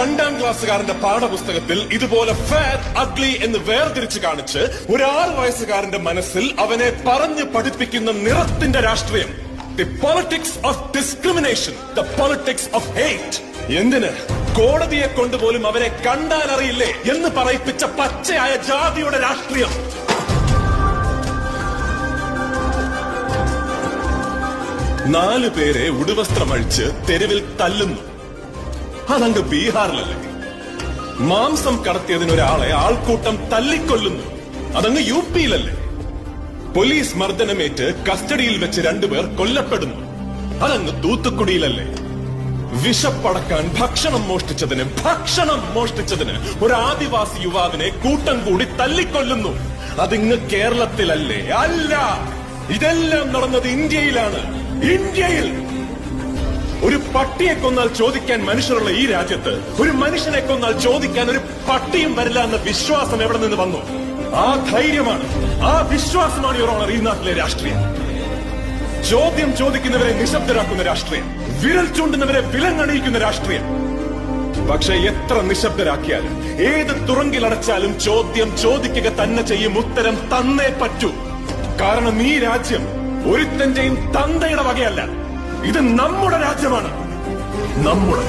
2ാം ക്ലാസ്സുകാരന്റെ പാഠപുസ്തകത്തിൽ ഇതുപോലെ fair ugly എന്ന് വേർതിരിച്ച് കാണിച്ച് ഒരു 6 വയസ്സുകാരന്റെ മനസ്സിൽ അവനെ പറഞ്ഞു പഠിപ്പിക്കുന്ന നിറത്തിന്റെ രാഷ്ട്രീയം. The politics of discrimination, the politics of hate. എന്തിന്? കോടതിയെ കൊണ്ടുപോലും അവരെ കണ്ടാൽ അറിയില്ലേ എന്ന് പറയിപ്പിച്ച പച്ചയായ ജാതിയുടെ രാഷ്ട്രീയം. നാല് പേരെ ഉടുവസ്ത്രമഴിച്ച് തെരുവിൽ തല്ലുന്നു. അതങ്ങ് ബീഹാറിലല്ലേ? മാംസം കടത്തിയതിന് ഒരാളെ ആൾക്കൂട്ടം തല്ലിക്കൊല്ലുന്നു. അതങ്ങ് യുപിയിലല്ലേ? പോലീസ് മർദ്ദനമേറ്റ് കസ്റ്റഡിയിൽ വെച്ച് 2 പേർ കൊല്ലപ്പെടുന്നു. അതങ്ങ് തൂത്തുക്കുടിയിലല്ലേ? വിഷപ്പടക്കാൻ ഭക്ഷണം മോഷ്ടിച്ചതിന് ഒരു ആദിവാസി യുവാവിനെ കൂട്ടം കൂടി തല്ലിക്കൊല്ലുന്നു. അതിങ്ങ് കേരളത്തിലല്ലേ? അല്ല, ഇതെല്ലാം നടന്നത് ഇന്ത്യയിലാണ്. ഇന്ത്യയിൽ ഒരു പട്ടിയെ കൊന്നാൽ ചോദിക്കാൻ മനുഷ്യരുള്ള ഈ രാജ്യത്ത് ഒരു മനുഷ്യനെ കൊന്നാൽ ചോദിക്കാൻ ഒരു പട്ടിയും വരില്ല എന്ന വിശ്വാസം എവിടെ നിന്ന് വന്നു? ആ ധൈര്യമാണ്, ആ വിശ്വാസമാണ് യുവർ ഓണർ ഈ നാട്ടിലെ രാഷ്ട്രീയം. ചോദ്യം ചോദിക്കുന്നവരെ നിശബ്ദരാക്കുന്ന രാഷ്ട്രീയം, വിരൽ ചൂണ്ടുന്നവരെ വിലങ്ങണിയിക്കുന്ന രാഷ്ട്രീയം. പക്ഷെ എത്ര നിശബ്ദരാക്കിയാലും ഏത് തുറങ്കിലടച്ചാലും ചോദ്യം ചോദിക്കുക തന്നെ ചെയ്യും. ഉത്തരം തന്നേ പറ്റൂ. കാരണം ഈ രാജ്യം ഒരുത്തന്റെയും തന്തയുടെ വകയല്ല. ഇത് നമ്മുടെ രാജ്യമാണ്. നമ്മുടെ